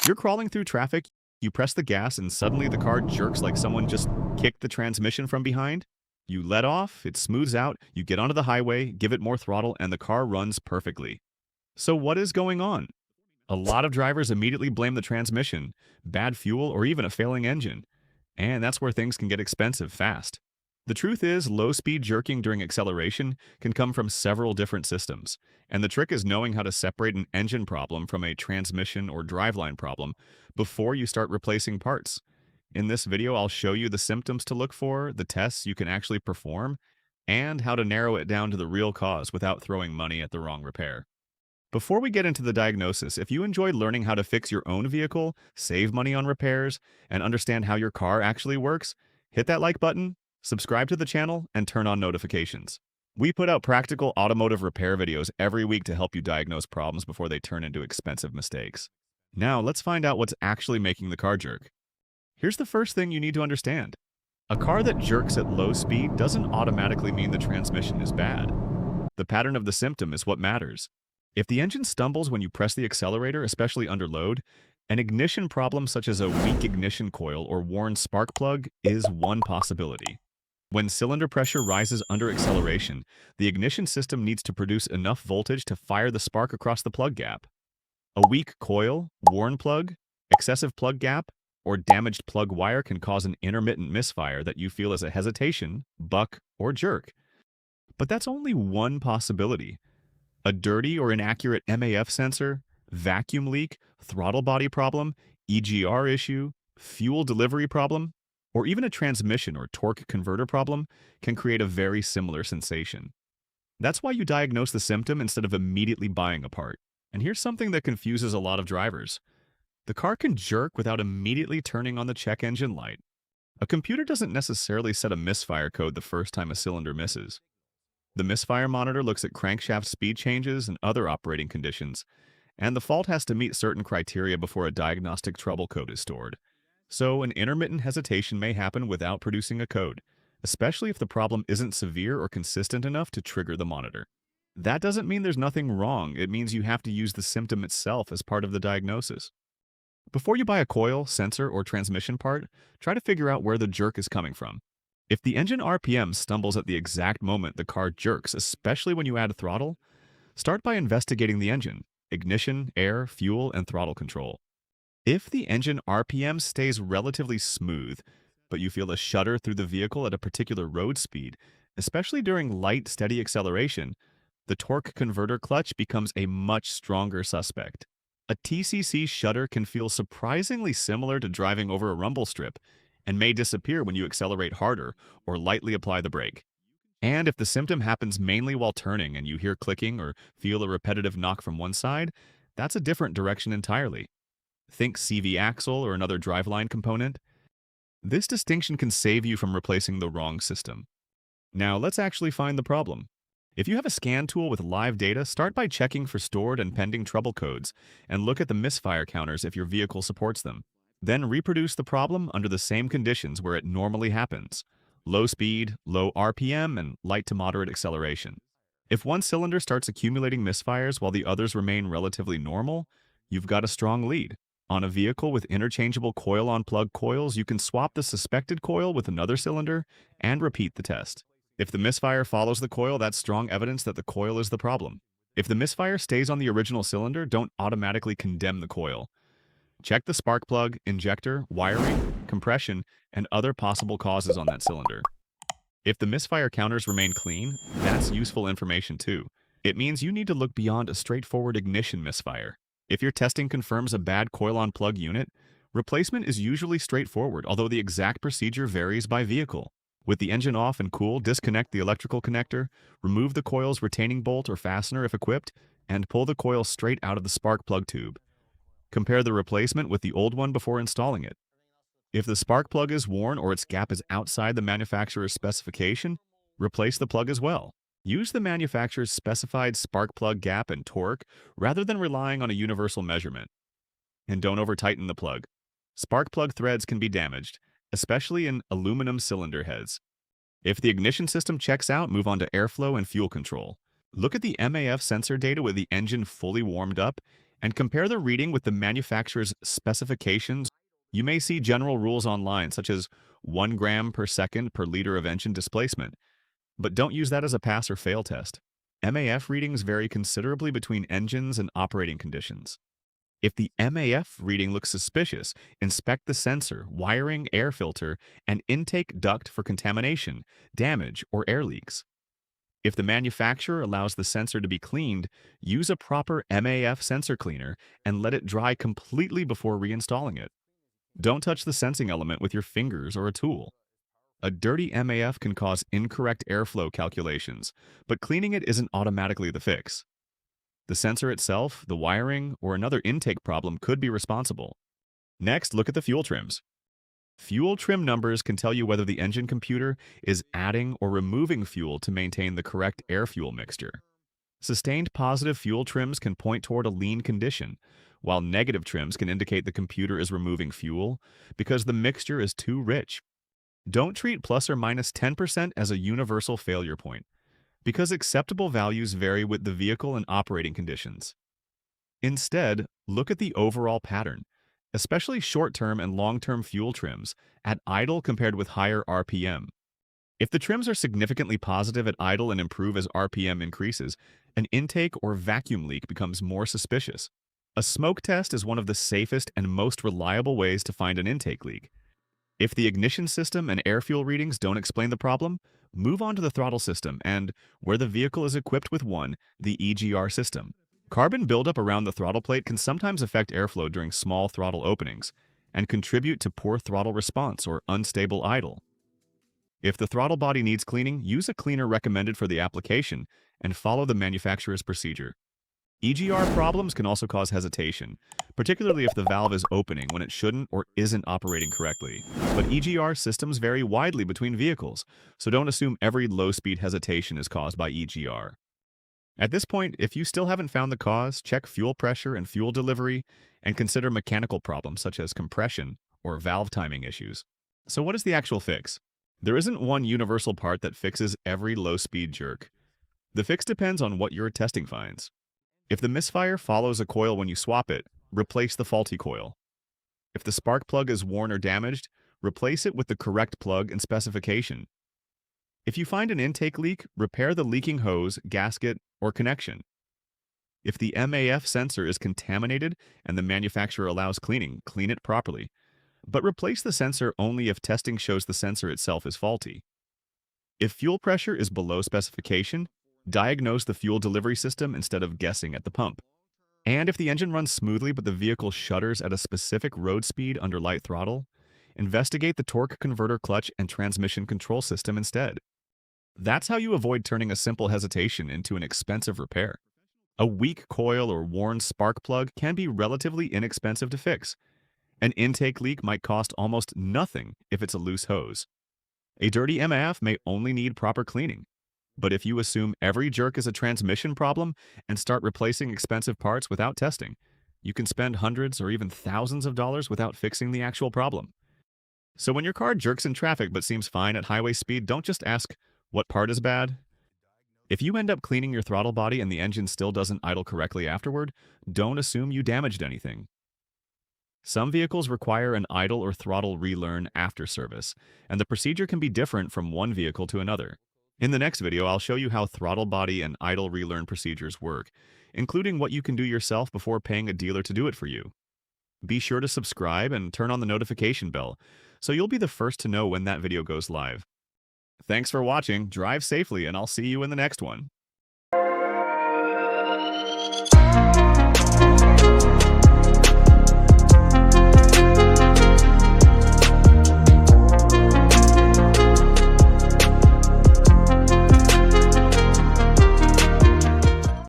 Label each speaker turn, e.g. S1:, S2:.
S1: You're crawling through traffic, you press the gas, and suddenly the car jerks like someone just kicked the transmission from behind. You let off, it smooths out, you get onto the highway, give it more throttle, and the car runs perfectly. So, what is going on? A lot of drivers immediately blame the transmission, bad fuel, or even a failing engine. And that's where things can get expensive fast. The truth is, low speed jerking during acceleration can come from several different systems, and the trick is knowing how to separate an engine problem from a transmission or driveline problem before you start replacing parts. In this video, I'll show you the symptoms to look for, the tests you can actually perform, and how to narrow it down to the real cause without throwing money at the wrong repair. Before we get into the diagnosis, if you enjoyed learning how to fix your own vehicle, save money on repairs, and understand how your car actually works, hit that like button, subscribe to the channel, and turn on notifications. We put out practical automotive repair videos every week to help you diagnose problems before they turn into expensive mistakes. Now, let's find out what's actually making the car jerk. Here's the first thing you need to understand. A car that jerks at low speed doesn't automatically mean the transmission is bad. The pattern of the symptom is what matters. If the engine stumbles when you press the accelerator, especially under load, an ignition problem such as a weak ignition coil or worn spark plug is one possibility. When cylinder pressure rises under acceleration, the ignition system needs to produce enough voltage to fire the spark across the plug gap. A weak coil, worn plug, excessive plug gap, or damaged plug wire can cause an intermittent misfire that you feel as a hesitation, buck, or jerk. But that's only one possibility. A dirty or inaccurate MAF sensor, vacuum leak, throttle body problem, EGR issue, fuel delivery problem, or even a transmission or torque converter problem can create a very similar sensation. That's why you diagnose the symptom instead of immediately buying a part. And here's something that confuses a lot of drivers. The car can jerk without immediately turning on the check engine light. A computer doesn't necessarily set a misfire code the first time a cylinder misses. The misfire monitor looks at crankshaft speed changes and other operating conditions, and the fault has to meet certain criteria before a diagnostic trouble code is stored. So an intermittent hesitation may happen without producing a code, especially if the problem isn't severe or consistent enough to trigger the monitor. That doesn't mean there's nothing wrong, it means you have to use the symptom itself as part of the diagnosis. Before you buy a coil, sensor, or transmission part, try to figure out where the jerk is coming from. If the engine RPM stumbles at the exact moment the car jerks, especially when you add throttle, start by investigating the engine, ignition, air, fuel, and throttle control. If the engine RPM stays relatively smooth, but you feel a shudder through the vehicle at a particular road speed, especially during light, steady acceleration, the torque converter clutch becomes a much stronger suspect. A TCC shudder can feel surprisingly similar to driving over a rumble strip, and may disappear when you accelerate harder or lightly apply the brake. And if the symptom happens mainly while turning and you hear clicking or feel a repetitive knock from one side, that's a different direction entirely. Think CV axle or another driveline component. This distinction can save you from replacing the wrong system. Now let's actually find the problem. If you have a scan tool with live data, start by checking for stored and pending trouble codes and look at the misfire counters if your vehicle supports them. Then reproduce the problem under the same conditions where it normally happens: low speed, low RPM, and light to moderate acceleration. If one cylinder starts accumulating misfires while the others remain relatively normal, you've got a strong lead. On a vehicle with interchangeable coil-on-plug coils, you can swap the suspected coil with another cylinder and repeat the test. If the misfire follows the coil, that's strong evidence that the coil is the problem. If the misfire stays on the original cylinder, don't automatically condemn the coil. Check the spark plug, injector, wiring, compression, and other possible causes on that cylinder. If the misfire counters remain clean, that's useful information too. It means you need to look beyond a straightforward ignition misfire. If your testing confirms a bad coil-on-plug unit, replacement is usually straightforward, although the exact procedure varies by vehicle. With the engine off and cool, disconnect the electrical connector, remove the coil's retaining bolt or fastener if equipped, and pull the coil straight out of the spark plug tube. Compare the replacement with the old one before installing it. If the spark plug is worn or its gap is outside the manufacturer's specification, replace the plug as well. Use the manufacturer's specified spark plug gap and torque rather than relying on a universal measurement. And don't over-tighten the plug. Spark plug threads can be damaged, especially in aluminum cylinder heads. If the ignition system checks out, move on to airflow and fuel control. Look at the MAF sensor data with the engine fully warmed up and compare the reading with the manufacturer's specifications. You may see general rules online, such as 1 gram per second per liter of engine displacement, but don't use that as a pass or fail test. MAF readings vary considerably between engines and operating conditions. If the MAF reading looks suspicious, inspect the sensor, wiring, air filter, and intake duct for contamination, damage, or air leaks. If the manufacturer allows the sensor to be cleaned, use a proper MAF sensor cleaner and let it dry completely before reinstalling it. Don't touch the sensing element with your fingers or a tool. A dirty MAF can cause incorrect airflow calculations, but cleaning it isn't automatically the fix. The sensor itself, the wiring, or another intake problem could be responsible. Next, look at the fuel trims. Fuel trim numbers can tell you whether the engine computer is adding or removing fuel to maintain the correct air-fuel mixture. Sustained positive fuel trims can point toward a lean condition, while negative trims can indicate the computer is removing fuel because the mixture is too rich. Don't treat plus or minus 10% as a universal failure point, because acceptable values vary with the vehicle and operating conditions. Instead, look at the overall pattern, especially short-term and long-term fuel trims, at idle compared with higher RPM. If the trims are significantly positive at idle and improve as RPM increases, an intake or vacuum leak becomes more suspicious. A smoke test is one of the safest and most reliable ways to find an intake leak. If the ignition system and air fuel readings don't explain the problem, move on to the throttle system and, where the vehicle is equipped with one, the EGR system. Carbon buildup around the throttle plate can sometimes affect airflow during small throttle openings and contribute to poor throttle response or unstable idle. If the throttle body needs cleaning, use a cleaner recommended for the application and follow the manufacturer's procedure. EGR problems can also cause hesitation, particularly if the valve is opening when it shouldn't or isn't operating correctly. But EGR systems vary widely between vehicles, so don't assume every low-speed hesitation is caused by EGR. At this point, if you still haven't found the cause, check fuel pressure and fuel delivery, and consider mechanical problems such as compression or valve timing issues. So what is the actual fix? There isn't one universal part that fixes every low-speed jerk. The fix depends on what your testing finds. If the misfire follows a coil when you swap it, replace the faulty coil. If the spark plug is worn or damaged, replace it with the correct plug and specification. If you find an intake leak, repair the leaking hose, gasket, or connection. If the MAF sensor is contaminated and the manufacturer allows cleaning, clean it properly. But replace the sensor only if testing shows the sensor itself is faulty. If fuel pressure is below specification, diagnose the fuel delivery system instead of guessing at the pump. And if the engine runs smoothly but the vehicle shudders at a specific road speed under light throttle, investigate the torque converter clutch and transmission control system instead. That's how you avoid turning a simple hesitation into an expensive repair. A weak coil or worn spark plug can be relatively inexpensive to fix. An intake leak might cost almost nothing if it's a loose hose. A dirty MAF may only need proper cleaning. But if you assume every jerk is a transmission problem and start replacing expensive parts without testing, you can spend hundreds or even thousands of dollars without fixing the actual problem. So when your car jerks in traffic but seems fine at highway speed, don't just ask, what part is bad? If you end up cleaning your throttle body and the engine still doesn't idle correctly afterward, don't assume you damaged anything. Some vehicles require an idle or throttle relearn after service, and the procedure can be different from one vehicle to another. In the next video, I'll show you how throttle body and idle relearn procedures work, including what you can do yourself before paying a dealer to do it for you. Be sure to subscribe and turn on the notification bell, so you'll be the first to know when that video goes live. Thanks for watching, drive safely, and I'll see you in the next one.